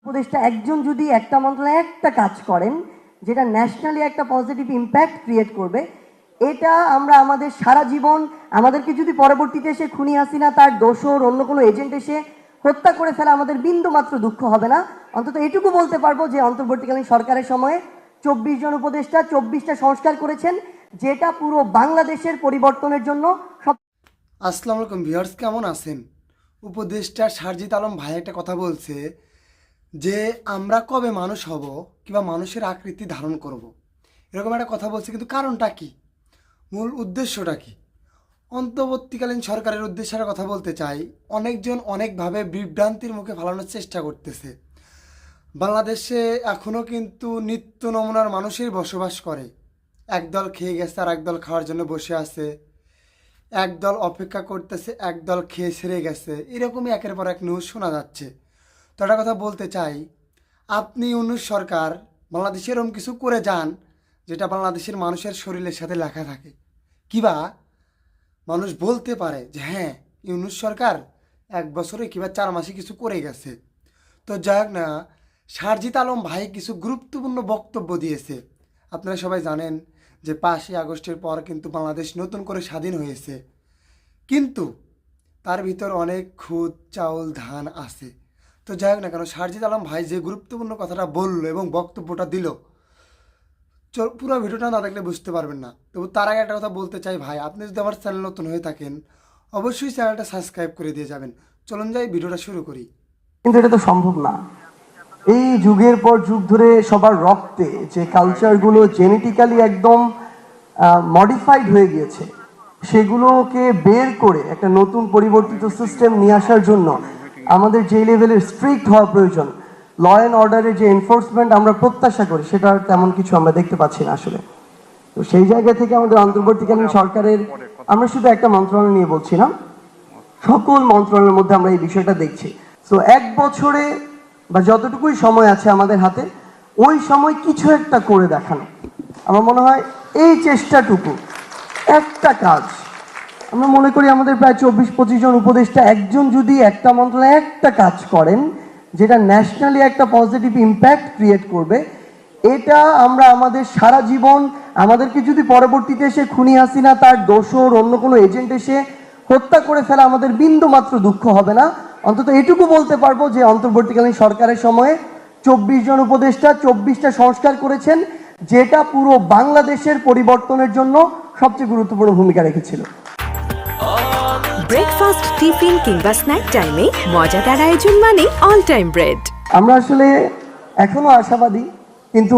উপদেষ্টা একজন যদি একটা মন্ত্রণালয়ে একটা কাজ করেন যেটা ন্যাশনালি একটা পজিটিভ ইম্প্যাক্ট ক্রিয়েট করবে, এটা আমরা আমাদের সারা জীবন, আমাদেরকে যদি পরবর্তীতে এসে খুনি হাসিনা তার দোসর অন্য কোনো এজেন্ট এসে হত্যা করে ফেলা, আমাদের বিন্দু মাত্র দুঃখ হবে না। অন্তত এটুকু বলতে পারবো যে অন্তর্বর্তীকালীন সরকারের সময়ে 24 জন উপদেষ্টা 24টা সংস্কার করেছেন, যেটা পুরো বাংলাদেশের পরিবর্তনের জন্য সব। আসসালামু আলাইকুম ভিউয়ার্স, কেমন আছেন? উপদেষ্টা সারজিৎ আলম ভাই একটা কথা বলছে যে আমরা কবে মানুষ হব কিংবা মানুষের আকৃতি ধারণ করব, এরকম একটা কথা বলছে। কিন্তু কারণটা কি, মূল উদ্দেশ্যটা কি? অন্তর্বর্তীকালীন সরকারের উদ্দেশ্যের কথা বলতে চাই। অনেকজন অনেকভাবে বিভ্রান্তির মুখে ফেলানোর চেষ্টা করতেছে। বাংলাদেশে এখনও কিন্তু নিত্য নমুনার মানুষই বসবাস করে। একদল খেয়ে গেছে আর একদল খাওয়ার জন্য বসে আছে, একদল অপেক্ষা করতেছে, একদল খেয়ে ছেড়ে গেছে, এরকমই একের পর এক নিউজ শোনা যাচ্ছে। তো একটা কথা বলতে চাই, আপনি ইউনূস সরকার বাংলাদেশে এরকম কিছু করে যান যেটা বাংলাদেশের মানুষের শরীরের সাথে লেখা থাকে, কিবা মানুষ বলতে পারে যে হ্যাঁ ইউনূস সরকার 1 বছরে কিবা 4 মাসে কিছু করে গেছে। তো যাই হোক না, সারজিৎ আলম ভাই কিছু গুরুত্বপূর্ণ বক্তব্য দিয়েছে। আপনারা সবাই জানেন যে 5ই আগস্টের পর কিন্তু বাংলাদেশ নতুন করে স্বাধীন হয়েছে, কিন্তু তার ভিতর অনেক খুদ চাউল ধান আছে। তো যাই হোক না কেন, সারজিৎ আলম ভাই যে গুরুত্বপূর্ণ কথাটা বললো এবং বক্তব্যটা দিল, পুরো ভিডিওটা না দেখলে বুঝতে পারবেন না। তবু তার আগে একটা কথা বলতে চাই, ভাই আপনি যদি আমার চ্যানেল নতুন হয়ে থাকেন অবশ্যই চ্যানেলটা সাবস্ক্রাইব করে দিয়ে যাবেন। চলুন যাই ভিডিওটা শুরু করি। কিন্তু এটা তো সম্ভব না। এই যুগের পর যুগ ধরে সবার রক্তে যে কালচারগুলো জেনেটিক্যালি একদম মডিফাইড হয়ে গিয়েছে, সেগুলোকে বের করে একটা নতুন পরিবর্তিত সিস্টেম নিয়ে আসার জন্য আমাদের যে লেভেলের স্ট্রিক্ট হওয়া প্রয়োজন, ল অ্যান্ড অর্ডারের যে এনফোর্সমেন্ট আমরা প্রত্যাশা করি, সেটা তেমন কিছু আমরা দেখতে পাচ্ছি না আসলে। তো সেই জায়গা থেকে আমাদের অন্তর্বর্তীকালীন সরকারের, আমরা শুধু একটা মন্ত্রণালয় নিয়ে বলছি না, সকল মন্ত্রণালয়ের মধ্যে আমরা এই বিষয়টা দেখছি। তো 1 বছরে বা যতটুকুই সময় আছে আমাদের হাতে, ওই সময় কিছু একটা করে দেখানো, আমার মনে হয় এই চেষ্টাটুকু একটা কাজ। আমরা মনে করি আমাদের প্রায় 24-25 জন উপদেষ্টা একজন যদি একটা মন্ত্রণালয়ে একটা কাজ করেন যেটা ন্যাশনালি একটা পজিটিভ ইম্প্যাক্ট ক্রিয়েট করবে, এটা আমরা আমাদের সারা জীবন, আমাদেরকে যদি পরবর্তীতে এসে খুনি হাসিনা তার দোসর অন্য কোনো এজেন্ট এসে হত্যা করে ফেলা, আমাদের বিন্দু মাত্র দুঃখ হবে না। অন্তত এটুকু বলতে পারবো যে অন্তর্বর্তীকালীন সরকারের সময়ে 24 জন উপদেষ্টা 24টা সংস্কার করেছেন, যেটা পুরো বাংলাদেশের পরিবর্তনের জন্য সবচেয়ে গুরুত্বপূর্ণ ভূমিকা রেখেছিল। ব্রেকফাস্ট, টিফিন কিংবা স্ন্যাক টাইমে মজাদার আয়োজন মানে অল টাইম ব্রেড। আমরা আসলে এখনো আশাবাদী, কিন্তু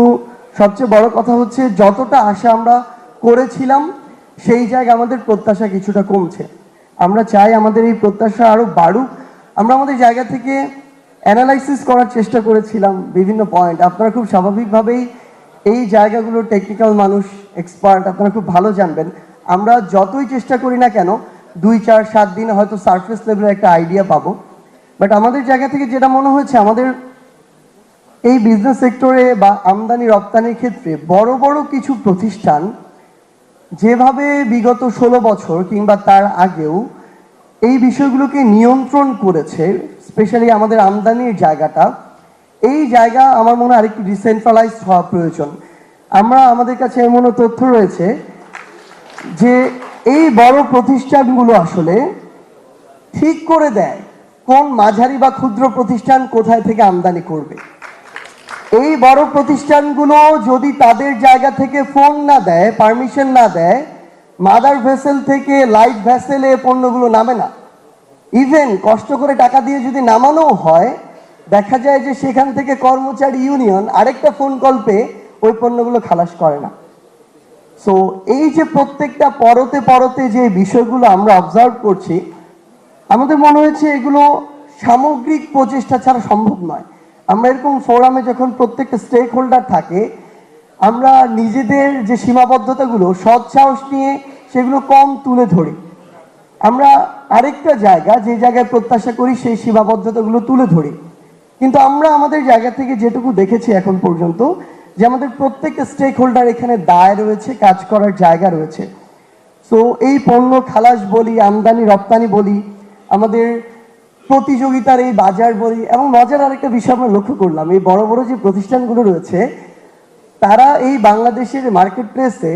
সবচেয়ে বড় কথা হচ্ছে যতটা আশা আমরা করেছিলাম সেই জায়গায় আমাদের প্রত্যাশা কিছুটা কমছে। আমরা চাই আমাদের এই প্রত্যাশা আরো বাড়ুক। আমরা আমাদের জায়গা থেকে অ্যানালাইসিস করার চেষ্টা করেছিলাম বিভিন্ন পয়েন্ট। আপনারা খুব স্বাভাবিকভাবেই এই জায়গাগুলোর টেকনিক্যাল মানুষ, এক্সপার্ট, আপনারা খুব ভালো জানবেন। আমরা যতই চেষ্টা করি না কেন 2-4-7 দিনে হয়তো সারফেস লেভেলের একটা আইডিয়া পাবো। বাট আমাদের জায়গা থেকে যেটা মনে হয়েছে, আমাদের এই বিজনেস সেক্টরে বা আমদানি রপ্তানির ক্ষেত্রে বড় বড় কিছু প্রতিষ্ঠান যেভাবে বিগত 16 বছর কিংবা তার আগেও এই বিষয়গুলোকে নিয়ন্ত্রণ করেছে, স্পেশালি আমাদের আমদানির জায়গাটা, এই জায়গা আমার মনে হয় আরেকটু ডিসেন্ট্রালাইজড হওয়া প্রয়োজন। আমাদের কাছে এমন তথ্য রয়েছে যে এই বড় প্রতিষ্ঠানগুলো আসলে ঠিক করে দেয় কোন মাঝারি বা ক্ষুদ্র প্রতিষ্ঠান কোথায় থেকে আমদানি করবে। এই বড় প্রতিষ্ঠানগুলো যদি তাদের জায়গা থেকে ফোন না দেয়, পারমিশন না দেয়, মাদার ভেসেল থেকে লাইট ভেসেলে পণ্যগুলো নামে না। ইভেন কষ্ট করে টাকা দিয়ে যদি নামানো হয়, দেখা যায় যে সেখান থেকে কর্মচারী ইউনিয়ন আরেকটা ফোন কল পেয়ে ওই পণ্যগুলো খালাস করে না। সো এই যে প্রত্যেকটা পরতে পরতে যে বিষয়গুলো আমরা অবজার্ভ করছি, আমাদের মনে হয়েছে এগুলো সামগ্রিক প্রচেষ্টা ছাড়া সম্ভব নয়। আমরা এরকম ফোরামে যখন প্রত্যেকটা স্টেক হোল্ডার থাকে, আমরা নিজেদের যে সীমাবদ্ধতাগুলো সৎ সাহস নিয়ে সেগুলো কম তুলে ধরি। আমরা আরেকটা জায়গা, যে জায়গায় প্রত্যাশা করি সেই সীমাবদ্ধতাগুলো তুলে ধরি। কিন্তু আমরা আমাদের জায়গা থেকে যেটুকু দেখেছি এখন পর্যন্ত, যে আমাদের প্রত্যেকটা স্টেক হোল্ডার এখানে দায় রয়েছে, কাজ করার জায়গা রয়েছে। সো এই পণ্য খালাস বলি, আমদানি রপ্তানি বলি, আমাদের প্রতিযোগিতার এই বাজার বলি। এবং মজার আরেকটা বিষয় আমরা লক্ষ্য করলাম, এই বড় বড় যে প্রতিষ্ঠানগুলো রয়েছে তারা এই বাংলাদেশের মার্কেট প্লেসে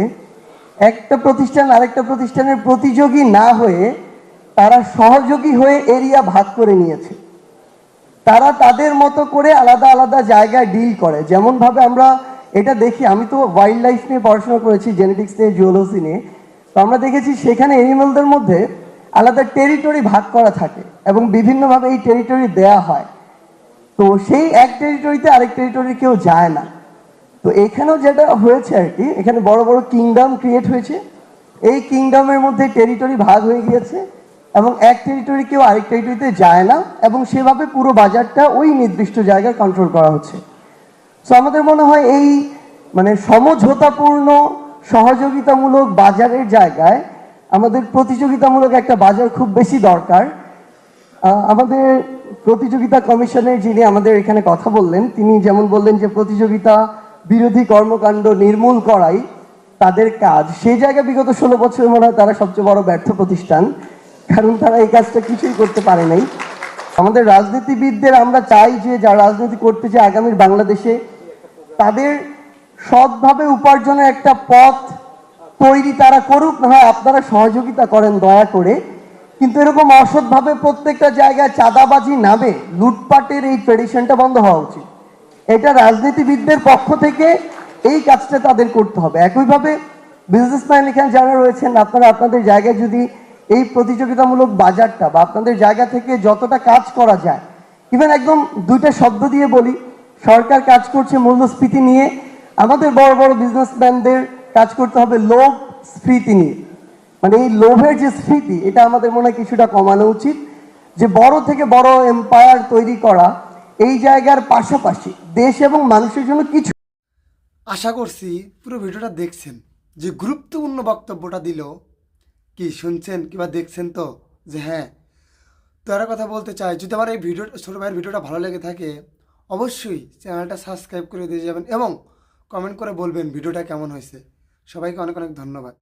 একটা প্রতিষ্ঠান আরেকটা প্রতিষ্ঠানের প্রতিযোগী না হয়ে তারা সহযোগী হয়ে এরিয়া ভাগ করে নিয়েছে। তারা তাদের মতো করে আলাদা আলাদা জায়গায় ডিল করে। যেমনভাবে আমরা এটা দেখি, আমি তো ওয়াইল্ড লাইফ নিয়ে পড়াশোনা করেছি, জেনেটিক্স নিয়ে, জিওলজি নিয়ে, তো আমরা দেখেছি সেখানে অ্যানিমালদের মধ্যে আলাদা টেরিটরি ভাগ করা থাকে এবং বিভিন্নভাবে এই টেরিটরি দেয়া হয়। তো সেই এক টেরিটরিতে আরেক টেরিটরি কেউ যায় না। তো এখানেও যেটা হয়েছে আর কি, এখানে বড় বড় কিংডম ক্রিয়েট হয়েছে। এই কিংডমের মধ্যে টেরিটরি ভাগ হয়ে গিয়েছে এবং এক টেরিটরি কেউ আরেক টেরিটরিতে যায় না এবং সেভাবে পুরো বাজারটা ওই নির্দিষ্ট জায়গায় কন্ট্রোল করা হচ্ছে। সো আমাদের মনে হয় এই মানে সমঝোতাপূর্ণ সহযোগিতামূলক বাজারের জায়গায় আমাদের প্রতিযোগিতামূলক একটা বাজার খুব বেশি দরকার। আমাদের প্রতিযোগিতা কমিশনের যিনি আমাদের এখানে কথা বললেন, তিনি যেমন বললেন যে প্রতিযোগিতা বিরোধী কর্মকাণ্ড নির্মূল করাই তাদের কাজ, সেই জায়গায় বিগত 16 বছর মনে হয় তারা সবচেয়ে বড় ব্যর্থ প্রতিষ্ঠান, কারণ তারা এই কাজটা কিছুই করতে পারে নাই। আমাদের রাজনীতিবিদদের আমরা চাই যে যারা রাজনীতি করতে চায় আগামীর বাংলাদেশে, তাদের সৎভাবে উপার্জনের একটা পথ তৈরি তারা করুক, না হয় আপনারা সহযোগিতা করেন দয়া করে। কিন্তু এরকম অসৎভাবে প্রত্যেকটা জায়গায় চাঁদাবাজি নামে লুটপাটের এই ট্রেডিশনটা বন্ধ হওয়া উচিত। এটা রাজনীতিবিদদের পক্ষ থেকে এই কাজটা তাদের করতে হবে। একইভাবে বিজনেসম্যান এখানে যারা রয়েছেন, আপনারা আপনাদের জায়গায় যদি এই প্রতিযোগিতামূলক বাজারটা বা আপনাদের জায়গা থেকে যতটা কাজ করা যায়, ইভেন একদম দুইটা শব্দ দিয়ে বলি, সরকার কাজ করছে মূল্যস্ফীতি নিয়ে, আমাদের বড় বড় বিজনেসম্যানদের কাজ করতে হবে লোভ স্ফীতি নিয়ে। মানে এই লোভের যে স্ফীতি, এটা আমাদের মনে হয় কিছুটা কমানো উচিত। যে বড় থেকে বড় এম্পায়ার তৈরি করা, এই জায়গার পাশাপাশি দেশ এবং মানুষের জন্য কিছু। আশা করছি পুরো ভিডিওটা দেখছেন, যে গুরুত্বপূর্ণ বক্তব্যটা দিল কি শুনছেন কিংবা দেখছেন তো, যে হ্যাঁ। তো একটা কথা বলতে চাই, যদি আমার এই ভিডিও ছোটো ভাইয়ের ভিডিওটা ভালো লেগে থাকে অবশ্যই চ্যানেলটা সাবস্ক্রাইব করে দিয়ে যাবেন এবং কমেন্ট করে বলবেন ভিডিওটা কেমন হয়েছে। সবাইকে অনেক অনেক ধন্যবাদ।